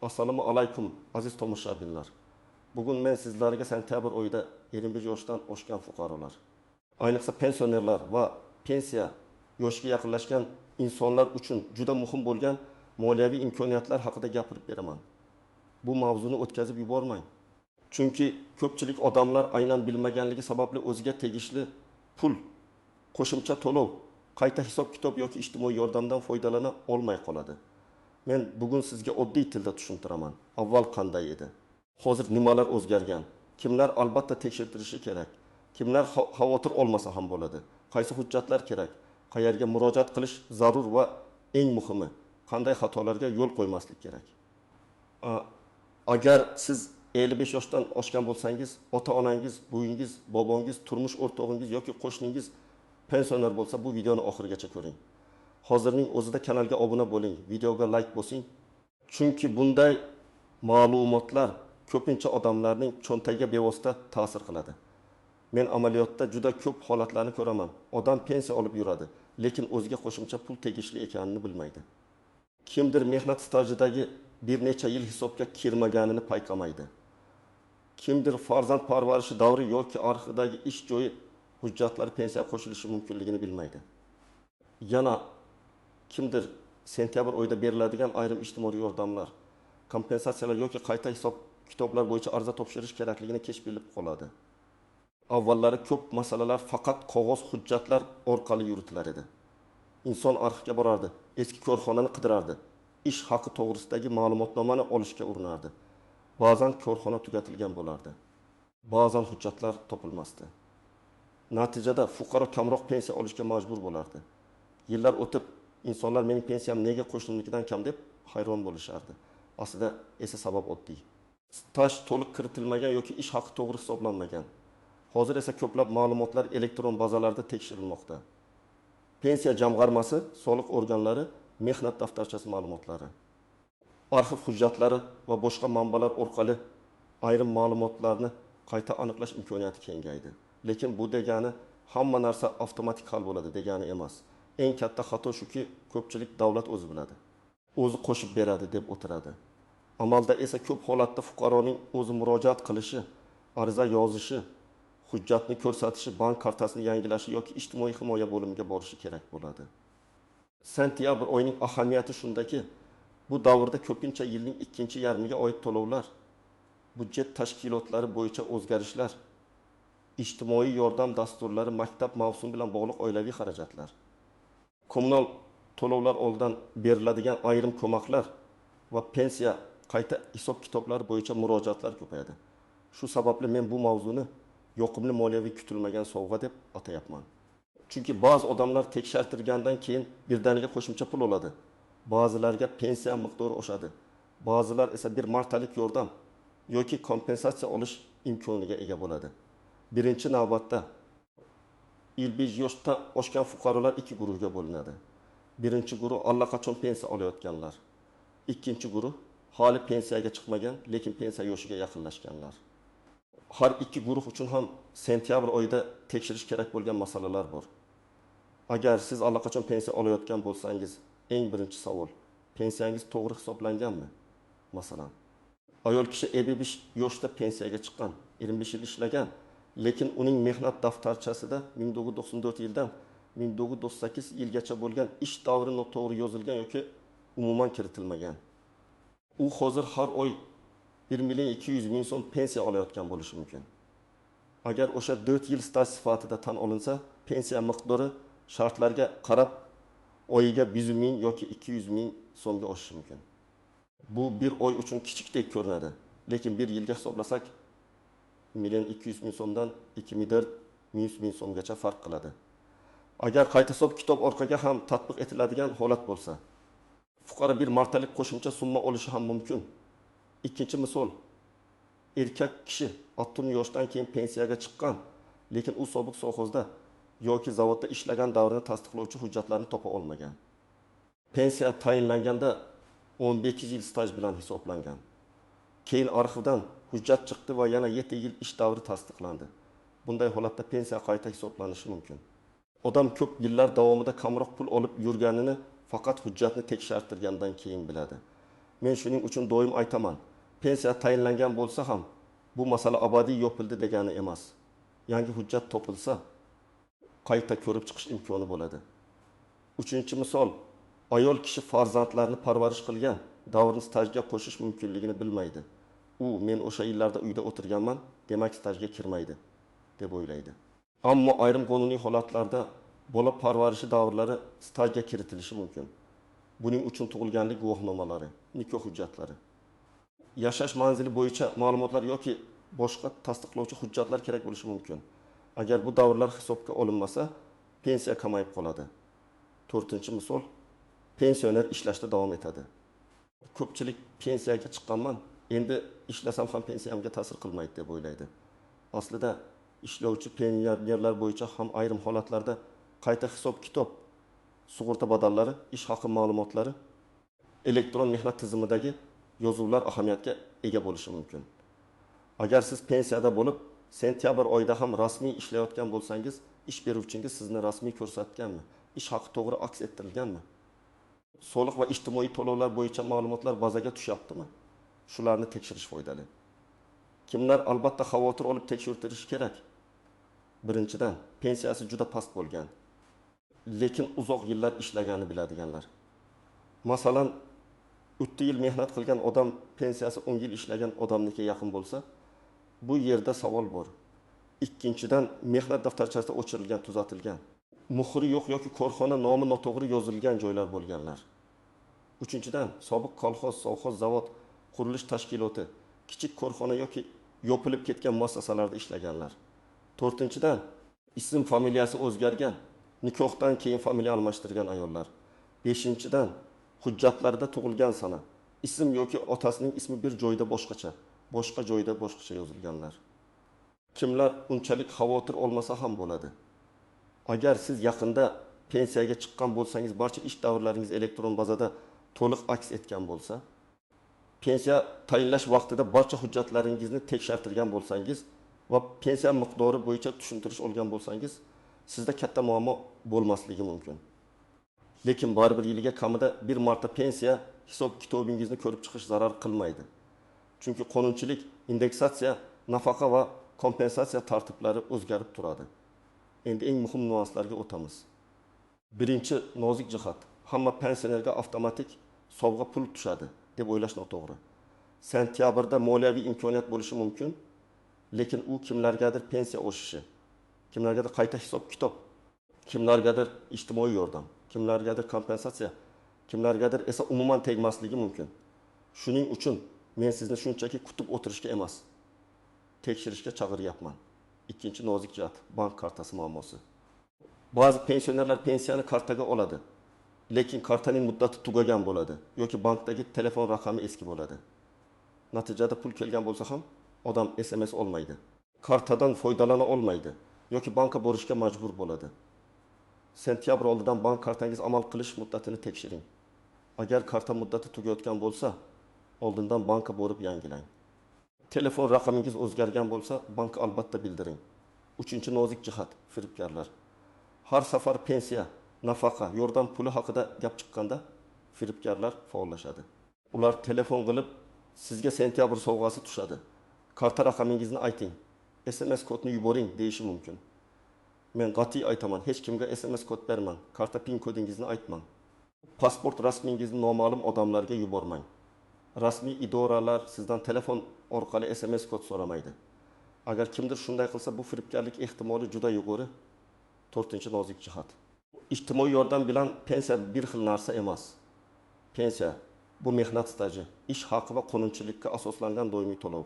Assalomu alaykum aziz tomoshabinlar. Bugun men sizlarga sentabr oyida 21 yoshdan oshgan fuqarolar, ayniqsa pensionerlar va pensiya yoshiga yaqinlashgan insonlar uchun juda muhim bo'lgan moliyaviy imkoniyatlar haqida gapirib beraman. Bu mavzuni o'tkazib yubormang. Chunki ko'pchilik odamlar aynan bilmaganligi sababli o'ziga tegishli pul, qo'shimcha to'lov, qayta hisob-kitob yoki ijtimoiy yordamdan foydalana olmay qoladi. Men bugun sizga oddiy tilda tushuntiraman. Avval qanday edi? Hozir nimalar o'zgargan? Kimlar albatta tekshirtirishi kerak? Kimlar xavotir olmasa ham bo'ladi? Qaysi hujjatlar kerak? Qayerga murojaat qilish zarur va eng muhimi, qanday xatolarga yo'l qo'ymaslik kerak? Agar siz 55 yoshdan oshgan bo'lsangiz, ota-onangiz, buvinggiz, bobongiz, turmush o'rtog'ingiz yoki qo'shningiz pensioner bo'lsa, bu videoni oxirigacha ko'ring. Hozirning o'zida kanalga obuna bo'ling, videoga like bosing. Chunki bunday ma'lumotlar ko'pincha odamlarning cho'ntagiga bevosita ta'sir qiladi. Men amaliyotda juda ko'p holatlarni ko'raman. Odam pensiya olib yuradi, lekin o'ziga qo'shimcha pul tegishli ekanini bilmaydi. Kimdir mehnat stajidagi bir necha yil hisobga kirmaganini payqamaydi. Kimdir farzand parvarishi davri yoki arxivdagi ish joyi hujjatlari pensiya qo'shilishi mumkinligini bilmaydi. Yana kimdir sentabr oyida beriladigan ayrim ijtimoiy yordamlar, kompensatsiyalar yoki qayta hisob kitoblar bo'yicha ariza topshirish kerakligini kech bilib qoladi. Avvallari ko'p masalalar faqat qog'oz hujjatlar orqali yuritilar edi. Inson arxivga borardi, eski korxonani qidirardi, ish haqi to'g'risidagi ma'lumotnomani olishga urinardi. Ba'zan korxona tugatilgan bo'lardi. Ba'zan hujjatlar topilmasdi. Natijada fuqaro kamroq pensiya olishga majbur bo'lardi. Yillar o'tib, insonlar mening pensiyam nega qo'shnimnikidan kam deb hayron bo'lishardi. Aslida esa sabab oddiy. Staj to'liq kiritilmagan yoki ish haqi to'g'ri hisoblanmagan. Hozir esa ko'plab ma'lumotlar elektron bazalarda tekshirilmoqda. Pensiya jamg'armasi, soliq organlari, mehnat daftarchasi ma'lumotlari, arxiv hujjatlari va boshqa manbalar orqali ayrim ma'lumotlarni qayta aniqlash imkoniyati kengaydi. Lekin bu degani hamma narsa avtomatik hal bo'ladi degani emas. Eng katta xato shuki, ko'pchilik davlat o'zi biladi, o'zi qo'shib beradi deb o'tiradi. Amalda esa ko'p holatda fuqaroning o'zi murojaat qilishi, ariza yozishi, hujjatni ko'rsatishi, bank kartasini yangilashi yoki ijtimoiy himoya bo'limiga borishi kerak bo'ladi. Sentabr oyining ahamiyati shundaki, bu davrda ko'pincha yilning ikkinchi yarmiga oid to'lovlar, budjet tashkilotlari bo'yicha o'zgarishlar, ijtimoiy yordam dasturlari, maktab mavsumi bilan bog'liq oilaviy xarajatlar, kommunal to'lovlar oldidan beriladigan ayrim ko'maklar va pensiya qayta hisob kitoblari bo'yicha murojaatlar ko'payadi. Shu sababli men bu mavzuni yoqimli moliyaviy kutilmagan sovg'a deb atayapman. Chunki ba'zi odamlar tekshirtirgandan keyin birdaniga qo'shimcha pul oladi. Ba'zilarga pensiya miqdori oshadi. Ba'zilar esa bir martalik yordam yoki kompensatsiya olish imkoniga ega bo'ladi. Birinchi navbatda 55 yoshdan oshgan fuqarolar ikki guruhga bo'linadi. Birinchi guruh allaqachon pensiya olayotganlar. Ikkinchi guruh hali pensiyaga chiqmagan, lekin pensiya yoshiga yaqinlashganlar. Har ikki guruh uchun ham sentabr oyida tekshirish kerak bo'lgan masalalar bor. Agar siz allaqachon pensiya olayotgan bo'lsangiz, eng birinchi savol, pensiyangiz to'g'ri hisoblanganmi? Masalan, ayol kishi 55 yoshda pensiyaga chiqqan, 25 yil ishlagan, lekin uning mehnat daftarchasida 1994 yildan 1998 yilgacha bo'lgan ish davri noto'g'ri yozilgan yoki umuman kiritilmagan. U hozir har oy 1.200.000 so'm pensiya olayotgan bo'lishi mumkin. Agar o'sha 4 yil staj sifatida tan olinsa, pensiya miqdori shartlarga qarab oyiga 100.000 yoki 200.000 so'mga oshishi mumkin. Bu bir oy uchun kichikdek ko'rinadi, lekin bir yilga hisoblasak 1.200.000 so'mdan 2.100.000 so'mgacha farq qiladi. Agar qayta hisob kitob orqaga ham tatbiq etiladigan holat bo'lsa, fuqaro bir martalik qo'shimcha summa olishi ham mumkin. Ikkinchi misol, erkak kishi 60 yoshdan keyin pensiyaga chiqqan, lekin u sobiq sohozda yoki zavodda ishlagan davrini tasdiqlovchi hujjatlarni topa olmagan. Pensiya tayinlanganda 15 yil staj bilan hisoblangan. Keyin arxivdan hujjat chiqdi va yana 7 yil ish davri tasdiqlandi. Bunday holatda pensiya qayta hisoblanishi mumkin. Odam ko'p yillar davomida kamroq pul olib yurganini faqat hujjatni tekshirtirgandan keyin biladi. Men shuning uchun doim aytaman. Pensiya tayinlangan bo'lsa ham bu masala abadiy yopildi degani emas. Yangi hujjat topilsa qayta ko'rib chiqish imkoni bo'ladi. Uchinchi misol, ayol kishi farzandlarni parvarish qilgan, davrni stajga qo'shish mumkinligini bilmaydi. U men o'sha yillarda uyda o'tirganman, demak stajga kirmaydi deb o'ylaydi. Ammo ayrim qonuniy holatlarda bola parvarishi davrlari stajga kiritilishi mumkin. Buning uchun tug'ilganlik guvohnomalari, nikoh hujjatlari, yashash manzili bo'yicha ma'lumotlar yoki boshqa tasdiqlovchi hujjatlar kerak bo'lishi mumkin. Agar bu davrlar hisobga olinmasa, pensiya kamayib qoladi. To'rtinchi misol, pensioner ishlashda davom etadi. Ko'pchilik pensiyaga chiqqanman, endi ishlasam ham pensiyamga ta'sir qilmaydi deb o'ylaydi. Aslida ishlovchi pensionerlar bo'yicha ham ayrim holatlarda qayta hisob-kitob, sug'urta badallari, ish haqi ma'lumotlari, elektron mehnat tizimidagi yozuvlar ahamiyatga ega bo'lishi mumkin. Agar siz pensiyada bo'lib, sentyabr oyida ham rasmiy ishlayotgan bo'lsangiz, ish beruvchingiz sizni rasmiy ko'rsatganmi? Ish haqi to'g'ri aks ettirilganmi? Soliq va ijtimoiy to'lovlar bo'yicha ma'lumotlar bazaga tushyaptimi? Shularni tekshirish foydali. Kimlar albatta xavotir olib tekshirtirish kerak? Birinchidan, pensiyasi juda past bo'lgan, lekin uzoq yillar ishlaganini biladiganlar. Masalan, 30 yil mehnat qilgan odam pensiyasi 10 yil ishlagan odamnikiga yaqin bo'lsa, bu yerda savol bor. Ikkinchidan, mehnat daftarchasida o'chirilgan, tuzatilgan, muhri yo'q yoki korxona nomi noto'g'ri yozilgan joylar bo'lganlar. Uchinchidan, sobiq kolxoz, sovxoz, zavod, qurilish tashkiloti, kichik korxona yoki yopilib ketgan muassasalarda ishlaganlar. To'rtinchidan, ism familiyasi o'zgargan, nikohdan keyin familiya almashtirgan ayollar. Beshinchidan, hujjatlarda tug'ilgan sana, ism yoki otasining ismi bir joyda boshqacha, boshqa joyda boshqacha yozilganlar. Kimlar unchalik xavotir olmasa ham bo'ladi. Agar siz yaqinda pensiyaga chiqqan bo'lsangiz, barcha ish davrlaringiz elektron bazada to'liq aks etgan bo'lsa, pensiya tayinlash vaqtida barcha hujjatlaringizni tekshirtirgan bo'lsangiz va pensiya miqdori bo'yicha tushuntirish olgan bo'lsangiz, sizda katta muammo bo'lmasligi mumkin. Lekin baribir yiliga kamida bir marta pensiya hisob-kitobingizni ko'rib chiqish zarar qilmaydi. Chunki qonunchilik, indeksatsiya, nafaqa va kompensatsiya tartiblari o'zgarib turadi. Endi eng muhim nüanslarga o'tamiz. Birinchi nozik jihat, hamma pensionerga avtomatik sovg'a pul tushadi deb o'ylash noto'g'ri. Sentyabrda moliyaviy imkoniyat bo'lishi mumkin, lekin u kimlargadir pensiya oshishi, kimlargadir qayta hisob-kitob, kimlargadir ijtimoiy yordam, kimlargadir kompensatsiya, kimlargadir esa umuman tegmasligi mumkin. Shuning uchun men sizni shunchaki kutib o'tirishga emas, tekshirishga chaqiryapman. Ikkinchi nozik jihat, bank kartasi muammosi. Ba'zi pensionerlar pensiyani kartaga oladi, lekin kartaning muddati tugagan bo'ladi yoki bankdagi telefon raqami eski bo'ladi. Natijada pul kelgan bo'lsa ham odam SMS olmaydi, kartadan foydalana olmaydi yoki banka borishga majbur bo'ladi. Sentyabr oldidan bank kartangiz amal qilish muddatini tekshiring. Agar karta muddati tugayotgan bo'lsa, oldindan banka borib yangilang. Telefon raqamingiz o'zgargan bo'lsa, bankka albatta bildiring. Uchinchi nozik jihat, firibgarlar. Har safar pensiya, nafaqa, yordam puli haqida gap chiqqanda firibgarlar faollashadi. Ular telefon qilib, sizga sentyabr sovg'asi tushadi. Karta raqamingizni ayting, SMS kodni yuboring deyishi mumkin. Men qat'iy aytaman, hech kimga SMS kod bermang, karta pin kodingizni aytmang. Pasport rasmingizni noma'lum odamlarga yubormang. Rasmiy idoralar sizdan telefon orqali SMS kod so'ramaydi. Agar kimdir shunday qilsa, bu firibgarlik ehtimoli juda yuqori. To'rtinchi nozik jihat. Ijtimoiy yordam bilan pensiya bir xil narsa emas. Pensiya bu mehnat staji, ish haqi va qonunchilikka asoslangan doimiy to'lov.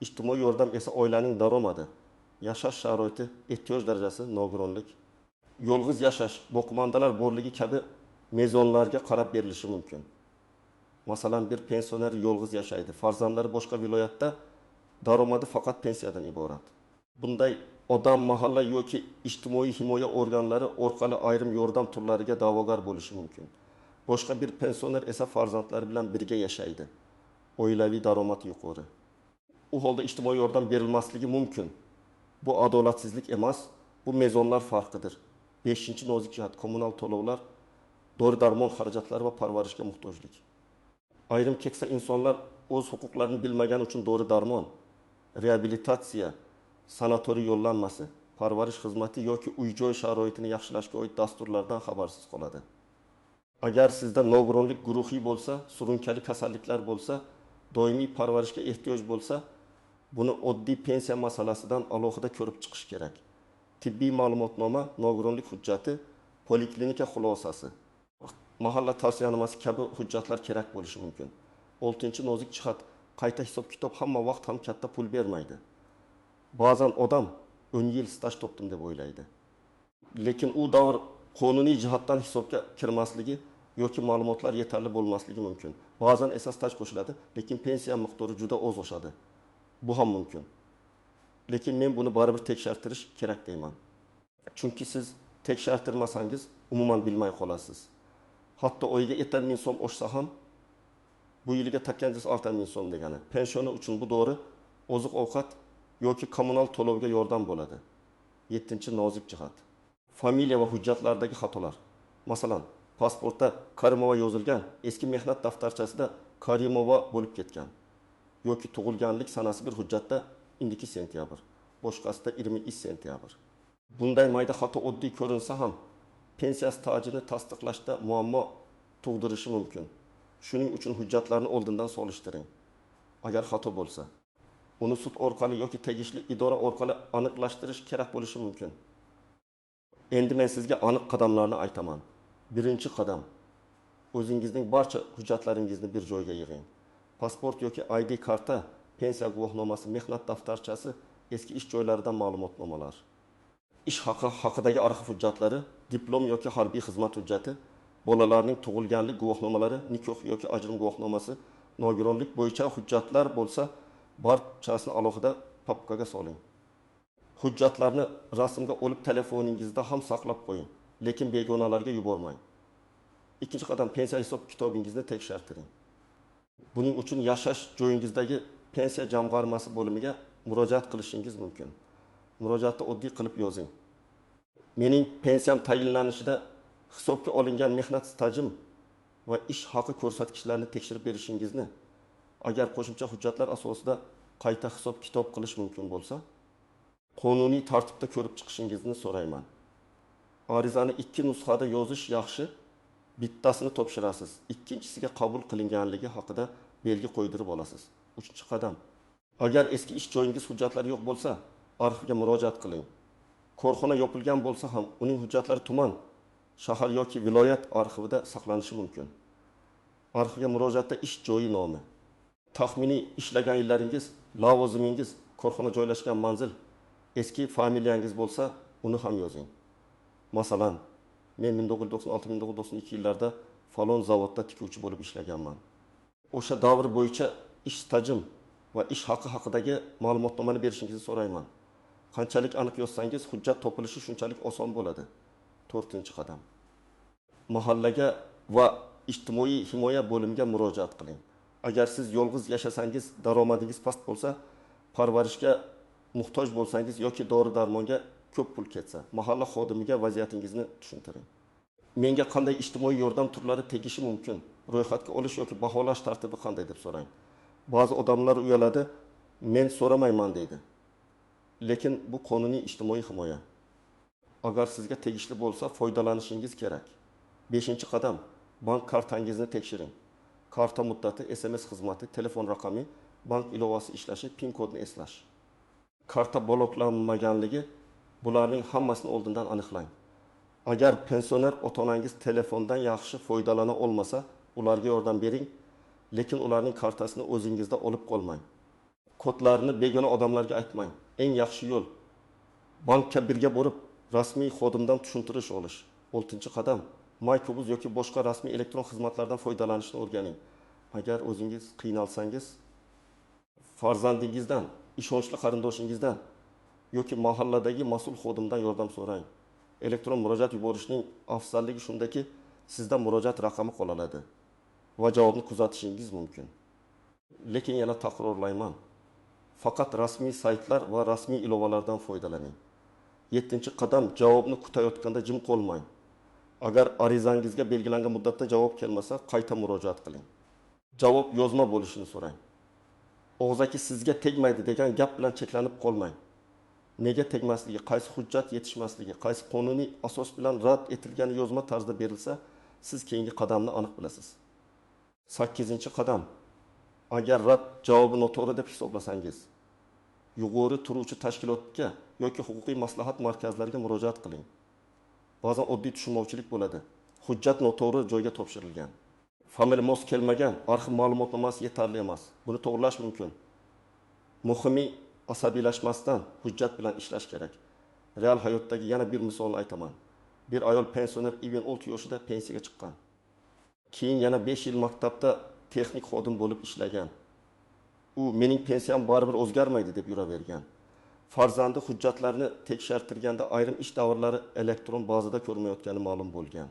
Ijtimoiy yordam esa oilaning daromadi, yashash sharoiti, ehtiyoj darajasi, nogironlik, yolg'iz yashash, boqmandalar borligi kabi mezonlarga qarab berilishi mumkin. Masalan, bir pensioner yolg'iz yashaydi, farzandlari boshqa viloyatda, daromadi faqat pensiyadan iborat. Bunday odam mahalla yoki ijtimoiy himoya organlari orqali ayrim yordam turlariga da'vogar bo'lishi mumkin. Boshqa bir pensioner esa farzandlari bilan birga yashaydi. Oilaviy daromad yuqori. U holda ijtimoiy yordam berilmasligi mumkin. Bu adolatsizlik emas, bu mezonlar farqidir. 5-nozik jihat, kommunal to'lovlar, dori-darmon xarajatlari va parvarishga muhtojlik. Ayrim keksa insonlar o'z huquqlarini bilmagani uchun dori darmon, reabilitatsiya, sanatoriy yo'llanmasi, parvarish xizmati yoki uy-joy sharoitini yaxshilashga oid dasturlardan xabarsiz qoladi. Agar sizda nogironlik guruhiy bo'lsa, surunkali kasalliklar bo'lsa, doimiy parvarishga ehtiyoj bo'lsa, buni oddiy pensiya masalasidan alohida ko'rib chiqish kerak. Tibbiy ma'lumotnoma, nogironlik hujjati, poliklinika xulosasi, mahalla tavsiyanomasi kabi hujjatlar kerak bo'lishi mumkin. 6-nozik jihat, qayta hisob-kitob hamma vaqt ham katta pul bermaydi. Ba'zan odam 10 yil staj topdim deb o'ylaydi. Lekin u davr qonuniy jihatdan hisobga kirmasligi yoki ma'lumotlar yetarli bo'lmasligi mumkin. Ba'zan esa staj qo'shiladi, lekin pensiya miqdori juda oz oshadi. Bu ham mumkin. Lekin men buni baribir tekshirtirish kerak deyman. Chunki siz tekshirtirmasangiz umuman bilmay qolasiz. Hatto oyiga 70.000 so'm oshsa ham bu yiliga takkangiz 6.000 so'm degani. Pensioni uchun bu dori oziq-ovqat yoki kommunal to'lovga yordam bo'ladi. 7-nozik jihat. Familiya va hujjatlardagi xatolar. Masalan, pasportda Karimova yozilgan, eski mehnat daftarchasida Karimova bo'lib ketgan. Yoki tug'ilganlik sanasi bir hujjatda 2 sentyabr, boshqasida 22 sentyabr. Bunday mayda xato oddiy ko'rinsa ham pensiya stajini tasdiqlashda muammo tug'dirishi mumkin. Shuning uchun hujjatlarni oldindan solishtiring. Agar xato bo'lsa, uni sud orqali yoki tegishli idora orqali aniqlashtirish kerak bo'lishi mumkin. Endi men sizga aniq qadamlarni aytaman. Birinchi qadam: o'zingizning barcha hujjatlaringizni bir joyga yig'ing. Pasport yoki ID karta, pensiya guvohnomasi, mehnat daftarchasi, eski ish joylaridan ma'lumotnomalar, ish haqi haqidagi arxiv hujjatlari, diplom yoki harbiy xizmat hujjati, bolalarning tug'ilganlik guvohnomalari, nikoh yoki ajrim guvohnomasi, nogironlik bo'yicha hujjatlar bo'lsa, barchasini alohida papkaga soling. Hujjatlarni rasmga olib telefoningizda ham saqlab qo'ying, lekin begonalarga yubormang. Ikkinchi qadam: pensiya hisob kitobingizni tekshirtiring. Buning uchun yashash joyingizdagi pensiya jamg'armasi bo'limiga murojaat qilishingiz mumkin. Murojaatni oddiy qilib yozing. Mening pensiyam tayinlanishida hisobga olingan mehnat stajim va ish haqi ko'rsatkichlarini tekshirib berishingizni, agar qo'shimcha hujjatlar asosida qayta hisob kitob qilish mumkin bo'lsa, qonuniy tartibda ko'rib chiqishingizni so'rayman. Arizani 2 nusxada yozish yaxshi. Bittasini topshirasiz, ikkinchisiga qabul qilinganligi haqida belgi qo'ydirib olasiz. 3-qadam: agar eski ish joyingiz hujjatlari yo'q bo'lsa, arxivga murojaat qiling. Korxona yopilgan bo'lsa ham uning hujjatlari tuman, shahar yoki viloyat arxivida saqlanishi mumkin. Arxivga murojaatda ish joyi nomi, taxminiy ishlagan yillaringiz, lavozimingiz, korxona joylashgan manzil, eski familiyangiz bo'lsa, uni ham yozing. Masalan, men 1996-1992 yillarda falon zavodda tikuvchi bo'lib ishlaganman. O'sha davr bo'yicha ish stajim va ish haqi haqidagi ma'lumotnomani berishingizni so'rayman. Qanchalik aniq yozsangiz, hujjat topilishi shunchalik oson bo'ladi. 4-qadam: mahallaga va ijtimoiy himoya bo'limiga murojaat qiling. Agar siz yolg'iz yashasangiz, daromadingiz past bo'lsa, parvarishga muhtoj bo'lsangiz yoki dori-darmonga ko'p pul ketsa, mahalla xodimiga vaziyatingizni tushuntiring. Menga qanday ijtimoiy yordam turlari tegishi mumkin? Ro'yxatga olish yoki baholash tartibi qanday deb so'rang. Ba'zi odamlar uyaladi, men so'ramayman deydi. Lekin bu qonuniy ijtimoiy himoya. Agar sizga tegishli bo'lsa, foydalanishingiz kerak. 5-qadam: bank kartangizni tekshiring. Karta muddati, SMS xizmati, telefon raqami, bank ilovasi ishlashi, PIN kodni eslash. Karta bloklanmaganligi, bularning hammasini oldindan aniqlang. Agar pensioner ota-onangiz telefondan yaxshi foydalana olmasa, ularga yordam bering, lekin ularning kartasini o'zingizda olib qolmang. Kodlarni begona odamlarga aytmang. Eng yaxshi yo'l bankka birga borib, rasmiy xodimdan tushuntirish olish. 6-qadam: MyKubuz yoki boshqa rasmiy elektron xizmatlardan foydalanishni o'rganing. Agar o'zingiz qiynalsangiz, farzandingizdan, ishonchli qarindoshingizdan yoki mahalladagi mas'ul xodimdan yordam so'rang. Elektron murojaat yuborishning afzalligi shundaki, sizda murojaat raqami qoladi va javobni kuzatishingiz mumkin. Lekin yana takrorlayman, faqat rasmiy saytlar va rasmiy ilovalardan foydalaning. 7-qadam: javobni kutayotganda jim qolmang. Agar arizangizga belgilangan muddatda javob kelmasa, qayta murojaat qiling. Javob yozma bo'lishini so'rang. Og'zaki sizga tegmaydi degan gap bilan cheklanib qolmang. Nega tegmasligi, qaysi hujjat yetishmasligi, qaysi qonuniy asos bilan rad etilgani yozma tarzda berilsa, siz keyingi qadamni aniq bilasiz. 8-qadam. Agar rad javobi noto'g'ri deb hisoblasangiz, yuqori turuvchi tashkilotga yoki huquqiy maslahat markazlariga murojaat qiling. Ba'zan oddiy tushunmovchilik bo'ladi. Hujjat noto'g'ri joyga topshirilgan. Family mos kelmagan, arxiv ma'lumotnomasi yetarli emas. Buni to'g'rilash mumkin. Muhimi asabiylashmasdan hujjat bilan ishlash kerak. Real hayotdagi yana bir misolni aytaman. Bir ayol pensioner 26 yoshida pensiyaga chiqqan. Keyin yana 5 yil maktabda texnik xodim bo'lib ishlagan. U mening pensiyam baribir o'zgarmaydi deb yuravergan. Farzandi hujjatlarni tekshirtirganda ayrim ish davrlari elektron bazada ko'rinmayotgani ma'lum bo'lgan.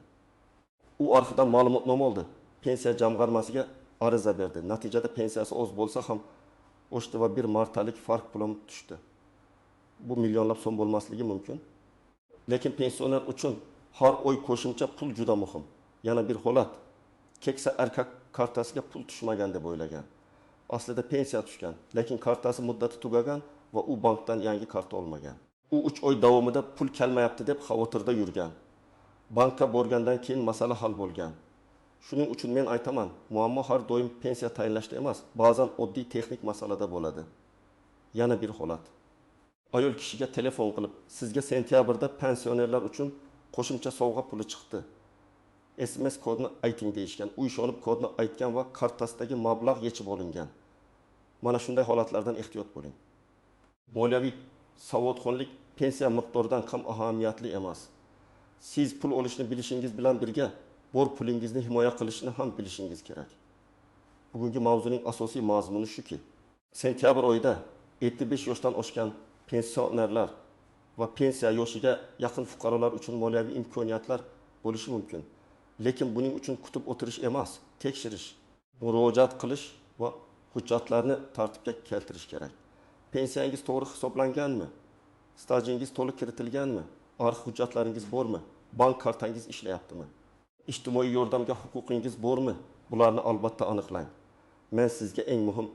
U arxivdan ma'lumotnoma oldi. Pensiya jamg'armasiga ariza berdi. Natijada pensiyasi oz bo'lsa ham o'shdi va bir martalik farq puli tushdi. Bu millionlab so'm bo'lmasligi mumkin. Lekin pensioner uchun har oy qo'shimcha pul juda muhim. Yana bir holat. Keksa erkak kartasiga pul tushmagan deb o'ylagan. Aslida pensiya tushgan, lekin kartasi muddati tugagan va u bankdan yangi karta olmagan. U 3 oy davomida pul kelmayapti deb xavotirda yurgan. Bankka borgandan keyin masala hal bo'lgan. Shuning uchun men aytaman, muammo har doim pensiya tayinlashda emas, ba'zan oddiy texnik masalada bo'ladi. Yana bir holat. Ayol kishiga telefon qilib, sizga sentyabrda pensionerlar uchun qo'shimcha sovg'a puli chiqdi. SMS kodni ayting deyishgan. U ishonib kodni aytgan va kartasidagi mablag' yechib olingan. Mana shunday holatlardan ehtiyot bo'ling. Moliyaviy savodxonlik pensiya miqdoridan kam ahamiyatli emas. Siz pul olishni bilishingiz bilan birga bor pulingizni himoya qilishni ham bilishingiz kerak. Bugungi mavzuning asosiy mazmuni shuki, sentyabr oyida 75 yoshdan oshgan pensionerlar va pensiya yoshiga yaqin fuqarolar uchun moliyaviy imkoniyatlar bo'lishi mumkin. Lekin buning uchun kutib o'tirish emas, tekshirish, murojaat qilish va hujjatlarni tartibga keltirish kerak. Pensiyangiz to'g'ri hisoblanganmi? Stajingiz to'liq kiritilganmi? Arxiv hujjatlaringiz bormi? Bank kartangiz ishlayaptimi? Ijtimoiy yordamga huquqingiz bormi? Bularni albatta aniqlang. Men sizga eng muhim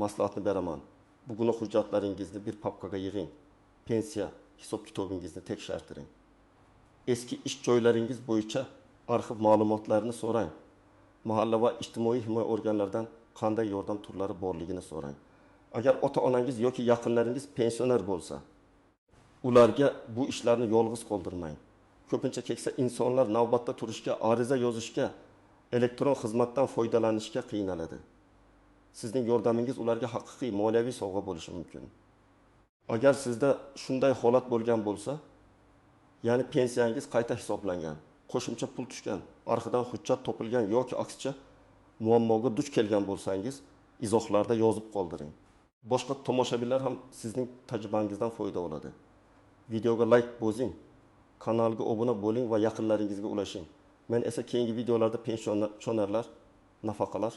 maslahatni beraman. Bugun hujjatlaringizni bir papkaga yig'ing. Pensiya hisob-kitobingizni tekshirtiring. Eski ish joylaringiz bo'yicha arxiv ma'lumotlarini so'rang. Mahalla va ijtimoiy himoya organlaridan qanday yordam turlari borligini so'rang. Agar ota-onangiz yoki yaqinlaringiz pensioner bo'lsa, ularga bu ishlarni yolg'iz qoldirmang. Ko'pincha keksa insonlar navbatda turishga, ariza yozishga, elektron xizmatdan foydalanishga qiynaladi. Sizning yordamingiz ularga haqiqiy moliyaviy sovg'a bo'lishi mumkin. Agar sizda shunday holat bo'lgan bo'lsa, ya'ni pensiyangiz qayta hisoblangan, qo'shimcha pul tushgan, arxidan hujjat topilgan yoki aksicha muammoga duch kelgan bo'lsangiz, izohlarda yozib qoldiring. Boshqa tomoshabinlar ham sizning tajribangizdan foyda oladi. Videoga like bosing, kanalga obuna bo'ling va yaqinlaringizga ulashing. Men esa keyingi videolarda pensionerlar, nafaqalar,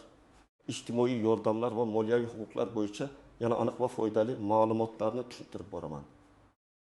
ijtimoiy yordamlar va moliyaviy huquqlar bo'yicha yana aniq va foydali ma'lumotlarni tushuntirib boraman.